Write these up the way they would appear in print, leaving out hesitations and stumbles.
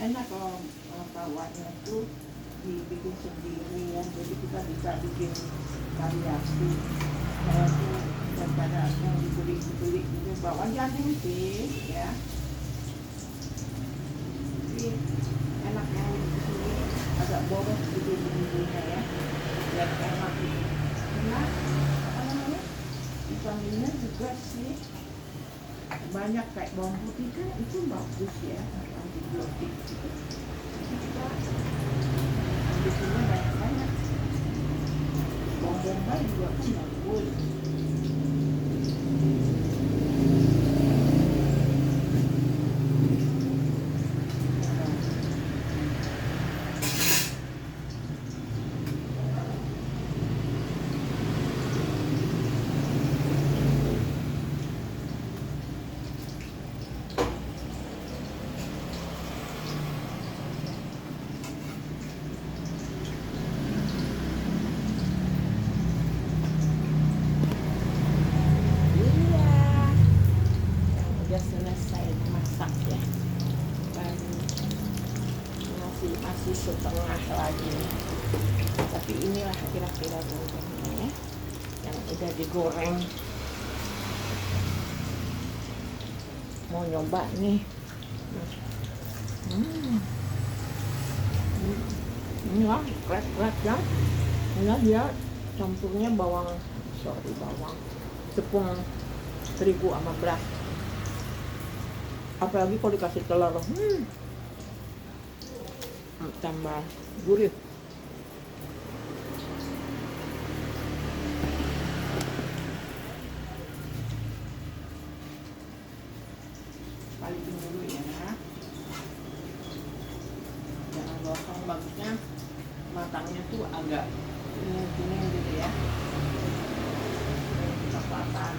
Enak kalau tawannya tuh dibikin sendiri ya, jadi kita bisa bikin variasi. Saya tuh daripada yang dibeli gitu, bawa jagung sih ya. Tapi enaknya di sini agak boros gitu bumbunya ya, biar enak gitu. Karena apa namanya, vitaminnya juga sih banyak, kayak bawang putih kan itu bagus ya, antibiotik gitu. Jadi kita ambilnya banyak-banyak. Bawang bombay juga kan bagus. Udah selesai masak ya, dan masih setengah lagi, tapi inilah kira-kira bumbunya ya yang udah digoreng. Mau nyoba nih. Ini lah kret-kret ya, ini dia campurnya bawang tepung terigu sama beras, apalagi kalau dikasih telur, tambah gurih. Balikin dulu ya, jangan gosong, bagusnya matangnya tuh agak kuning gitu ya, coklatan.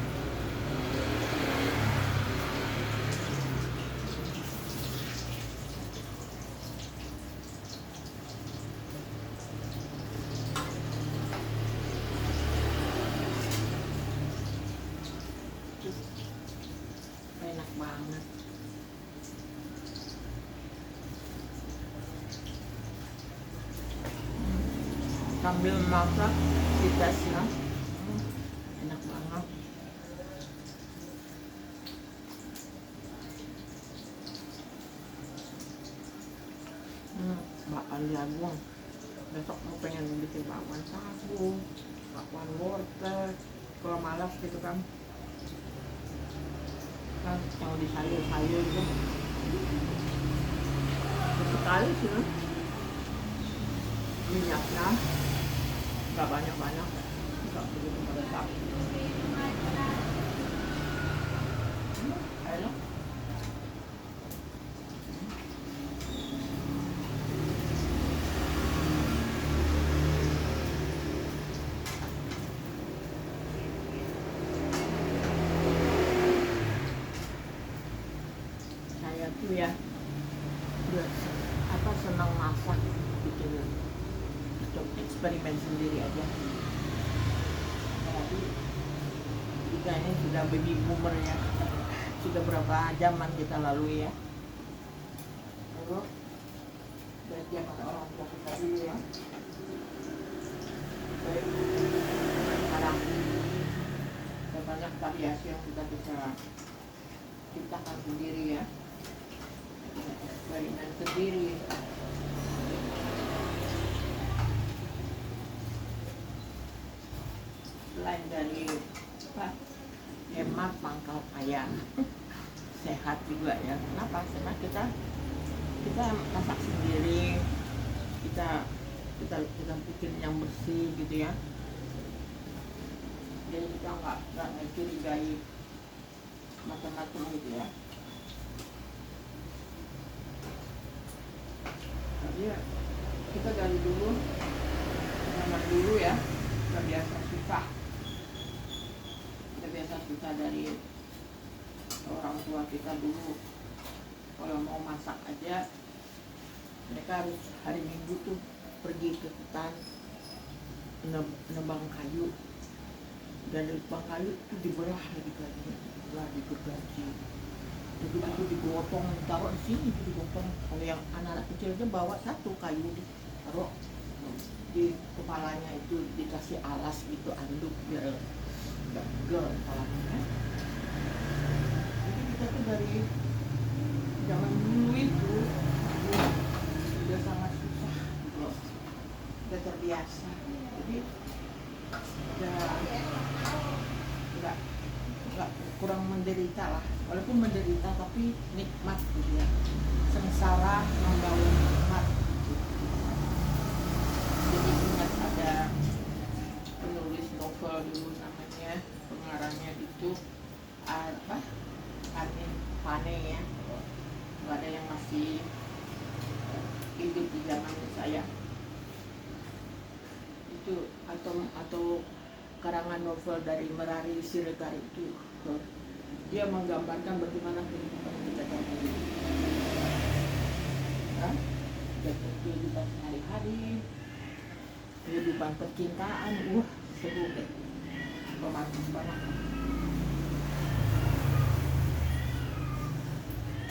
Enak banget. Sambil masak kita ya, enak banget. Bakwan jagung, besok mau pengen bikin bakwan sagu, bakwan wortel, kalau malas gitu kan yang di sayur-sayur gitu. Sekali sih minyaknya nggak banyak-banyak, nggak begitu meledak. Enak. Saya tuh ya senang masak, bikin eksperimen sendiri aja. Jadi kita ini sudah baby boomer ya, sudah berapa zaman kita lalui ya. Lalu belajar kata orang tua kita dulu ya. Baik, sekarang ada banyak variasi yang kita bisa ciptakan sendiri ya, eksperimen sendiri. Selain dari hemat pangkal ayam, sehat juga ya. Kenapa? Karena kita masak sendiri, kita bikin yang bersih gitu ya. Jadi kita nggak mencurigai macam-macam gitu ya. Jadi kita dari dulu, zaman dulu ya, kita biasa susah dari orang tua kita dulu. Kalau mau masak aja, mereka harus hari Minggu tuh pergi ke hutan nebang kayu, dan dari nebang kayu itu dibelah digergaji. begitu itu digotong taruh di sini itu digotong. Kalau yang anak-anak kecil aja bawa satu kayu taruh di kepalanya, itu dikasih alas gitu, anduk biar nggak pegel kepalanya. Jadi kita tuh dari zaman dulu itu udah sangat susah gitu loh, udah terbiasa. Jadi udah nggak kurang menderita lah, walaupun menderita tapi nikmat gitu ya, sengsara membawa nikmat gitu. Jadi ingat ada penulis novel dulu namanya, pengarangnya itu apa, Pane ya, nggak ada yang masih hidup di zaman saya itu, atau karangan novel dari Merari Siregar itu, dia menggambarkan bagaimana kehidupan kita dahulu, kehidupan sehari-hari, kehidupan percintaan, seru deh, romantis banget.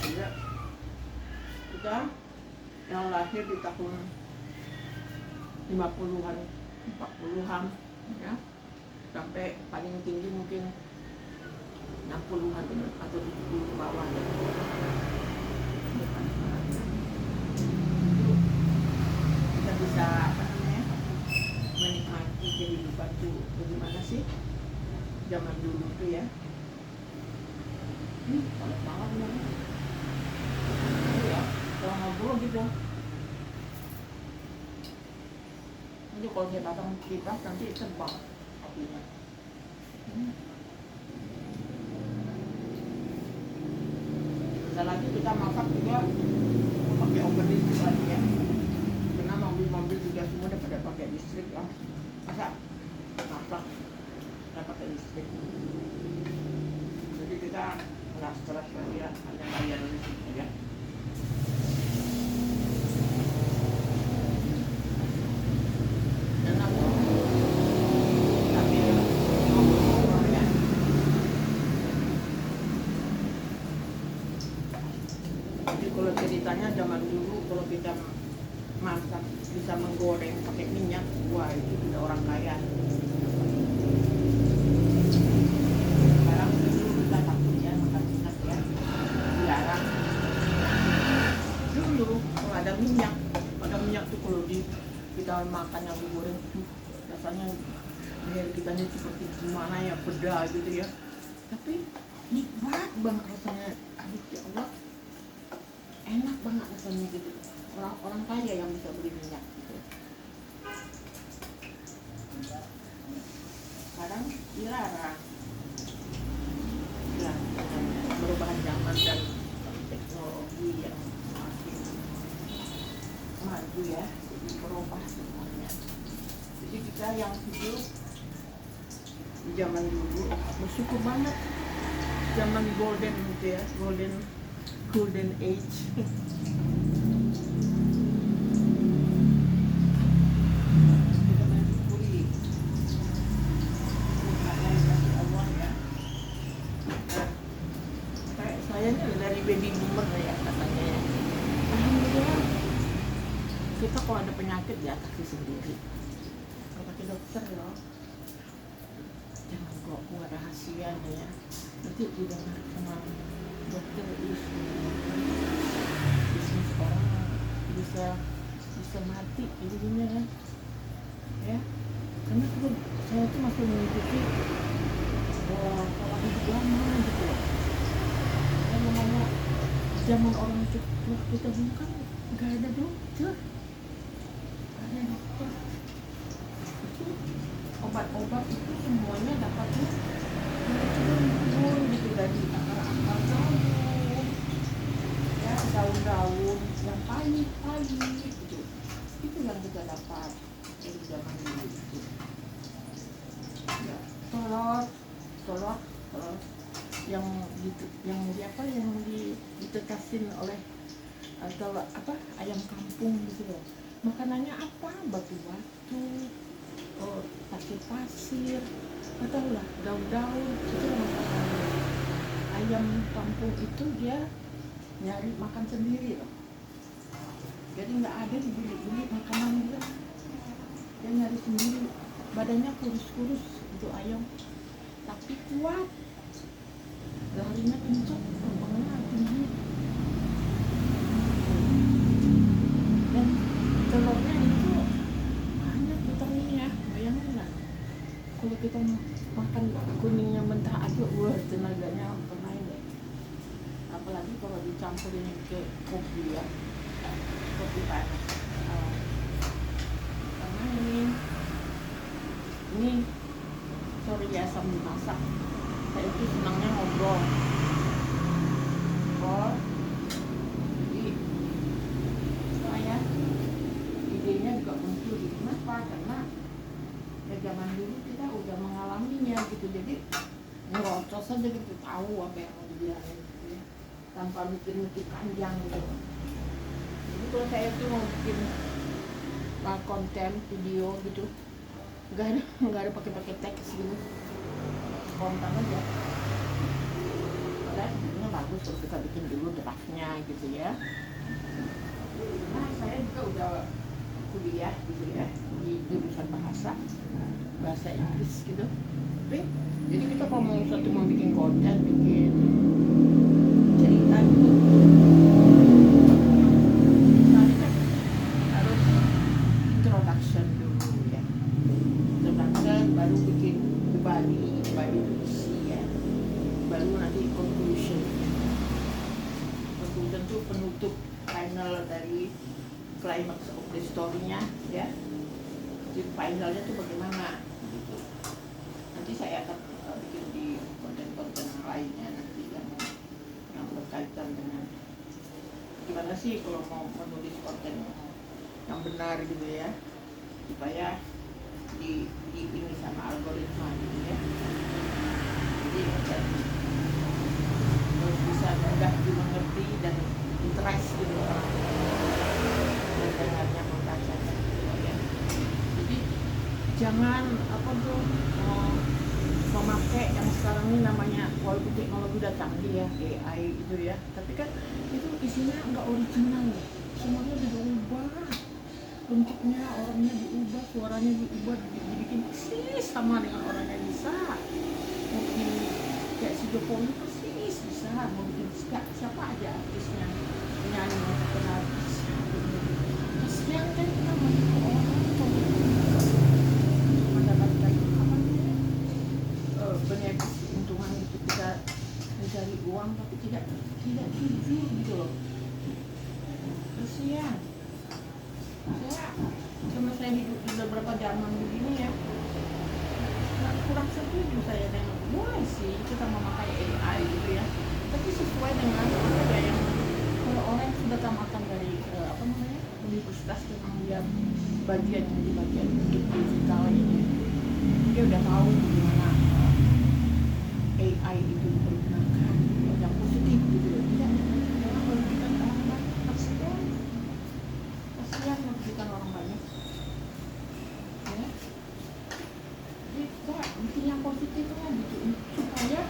Juga kita yang lahir di tahun 50-an, 40-an ya, sampai paling tinggi mungkin 60-an atau 70 ke bawah ya. Kita bisa apa namanya, menikmati kehidupan tuh bagaimana sih zaman dulu tuh ya. Panas banget ya. Ya, kalau ngobrol gitu. Nanti kalau saya pasang kipas nanti terbang apinya. Bentar lagi kita masak juga pakai oven listrik lagi ya, karena mobil-mobil juga semua udah pada pakai listrik ya. Masa masak kita pakai listrik, jadi kita nggak stres lagi ya, hanya bayar listrik aja. Kalau ceritanya zaman dulu kalau kita masak bisa menggoreng pakai minyak, wah itu sudah orang kaya. Sekarang dulu kita takut ya makan minyak ya, dilarang. Dulu kalau ada minyak tuh kalau kita makan yang digoreng, rasanya biar kitanya seperti gimana ya, pedas gitu ya. Tapi nikmat banget rasanya, aduh ya Allah. Enak banget rasanya gitu. Orang kaya yang bisa beli minyak gitu. Sekarang dilarang. Ya, dengan perubahan zaman dan teknologi yang makin maju ya, jadi berubah semuanya. Jadi kita yang hidup di zaman dulu bersyukur banget, zaman golden gitu ya, golden age. Kita mensyukuri nikmatnya dari Allah ya. Kayak saya nih dari baby boomer ya katanya ya. Alhamdulillah kita kalau ada penyakit diatasi sendiri. Kata ke dokter loh, jangan kok buat rahasia ya. Nanti didengar sama dokter bisnis orang bisa mati jadinya kan ya, karena saya tuh masih mengikuti pola hidup lama gitu loh. Yang namanya zaman orang kita dulu kan nggak ada dokter, itu obat-obat itu semuanya dapatnya gitu dari akar-akar daun-daun yang pahit gitu. Itu yang kita dapat dari zaman dulu gitu. Ya, telur yang ditetasin oleh atau apa, ayam kampung gitu loh. Makanannya apa? Batu-batu, pasir-pasir, atau lah daun-daun, itu makanannya. Ayam ayam kampung itu dia nyari makan sendiri loh. Jadi nggak ada dibeli-beli makanan dia nyari sendiri. Badannya kurus-kurus itu ayam, tapi kuat, larinya kencang, terbangnya tinggi, dan telurnya itu banyak vitaminnya. Bayangin lah, kalau kita makan kuningnya mentah aja, wah tenaganya pemain deh. Apalagi kalau dicampurin ke kopi ya, kopi panas. Karena ini sorry ya, sambil masak saya itu senangnya ngobrol. Jadi saya idenya juga muncul. Kenapa? Karena ya zaman dulu kita udah mengalaminya gitu, jadi ngerocos aja gitu, tahu apa yang mau dibilangin gitu ya, tanpa mikir-mikir panjang gitu. Jadi kalau saya tuh mau bikin konten video gitu, nggak ada pakai teks gitu, spontan aja. Padahal sebenarnya bagus kalau kita bikin dulu draftnya gitu ya. Nah saya juga udah kuliah gitu ya di jurusan bahasa Inggris gitu. Tapi jadi kita kalau mau bikin konten, bikin cerita gitu, harus introduction dulu ya. Introduction baru bikin body itu isi ya. Baru nanti conclusion. Conclusion itu penutup final dari climax of the story-nya ya. Jadi finalnya tuh bagaimana gitu. Nanti saya akan bikin di konten-konten yang lainnya nanti yang berkaitan dengan gimana sih kalau mau menulis konten yang benar gitu ya, supaya di ini sama algoritma gitu ya. Jadi harus bisa mudah dimengerti dan interest gitu orang mendengarnya, membacanya gitu ya. Jadi jangan apa tuh memakai yang sekarang ini namanya, walaupun teknologi udah canggih ya, AI gitu ya, tapi kan itu isinya nggak original ya, semuanya diubah, bentuknya orangnya diubah, suaranya diubah, dibikin persis sama dengan orangnya bisa. Mau bikin kayak si Jokowi persis bisa, mau bikin siapa aja artisnya, penyanyi yang terkenal bisa. Kasihan kan kita menipu orang tuh, mendapatkan apa namanya banyak keuntungan gitu, kita mencari uang tapi tidak jujur gitu loh. Kasihan. Sama saya hidup di beberapa zaman begini ya, kurang setuju saya dengan boleh sih kita memakai AI gitu ya, tapi sesuai dengan apa yang kalau orang sudah tamatan dari apa namanya universitas, memang dia bagian untuk digital ini, dia udah tahu gimana AI itu dipergunakan yang positif gitu ya. Tidak orang merugikan orang banyak, kasihan merugikan orang banyak ya. Jadi kita bikin yang positifnya gitu, supaya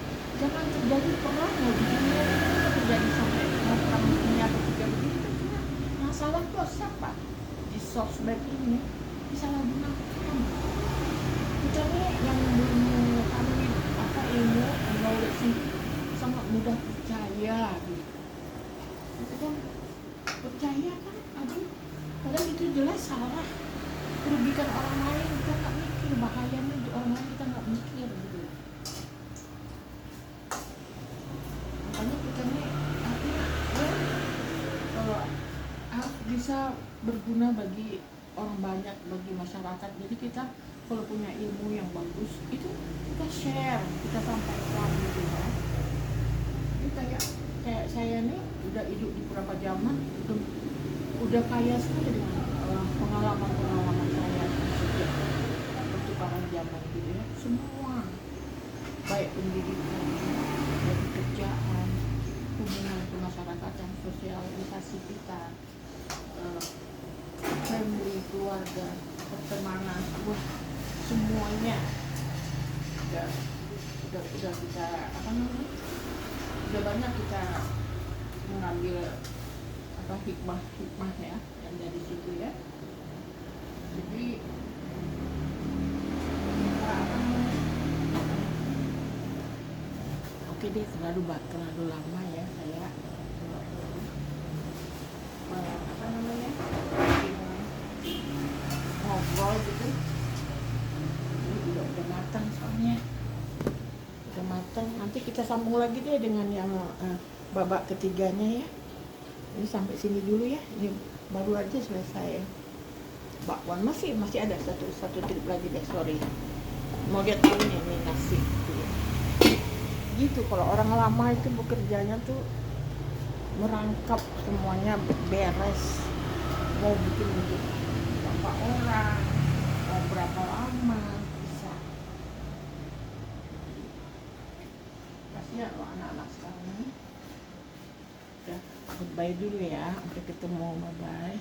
jangan terjadi perang ya di dunia ini, terjadi sampai perang dunia ketiga begini kan. Cuma masalah kok siapa di sosmed ini disalahgunakan. Kita nih yang belum mengetahui apa ilmu knowledge ini sangat mudah percaya gitu. Itu kan percaya kan, aduh padahal itu jelas salah, merugikan orang lain, kita nggak mikir bahayanya di orang lain, kita nggak mikir gitu. Makanya kita nih artinya ya, kalau harus bisa berguna bagi orang banyak, bagi masyarakat. Jadi kita kalau punya ilmu yang bagus itu kita share, kita sampaikan gitu ya. Jadi kayak saya nih udah hidup di beberapa zaman, udah kaya sekali dengan pengalaman saya sejak pertukaran zaman gitu ya. Semua baik pendidikan, baik pekerjaan, hubungan kemasyarakatan, sosialisasi kita, family, keluarga, pertemanan, semuanya udah kita apa namanya Sudah banyak kita mengambil apa hikmah ya yang dari situ ya. Jadi oke deh, terlalu lama ya saya apa namanya ngobrol gitu. Ini juga udah matang soalnya, udah matang. Nanti kita sambung lagi deh dengan yang babak ketiganya ya. Ini sampai sini dulu ya, ini baru aja selesai bakwan. Masih ada satu trip lagi deh, sorry. Mau lihat tahu nih, ini nasi gitu. Kalau orang lama itu bekerjanya tuh merangkap semuanya beres, mau bikin untuk berapa orang, mau berapa lama bisa. Kasihan loh anak-anak sekarang ini. Udah, goodbye dulu ya, sampai ketemu, bye bye.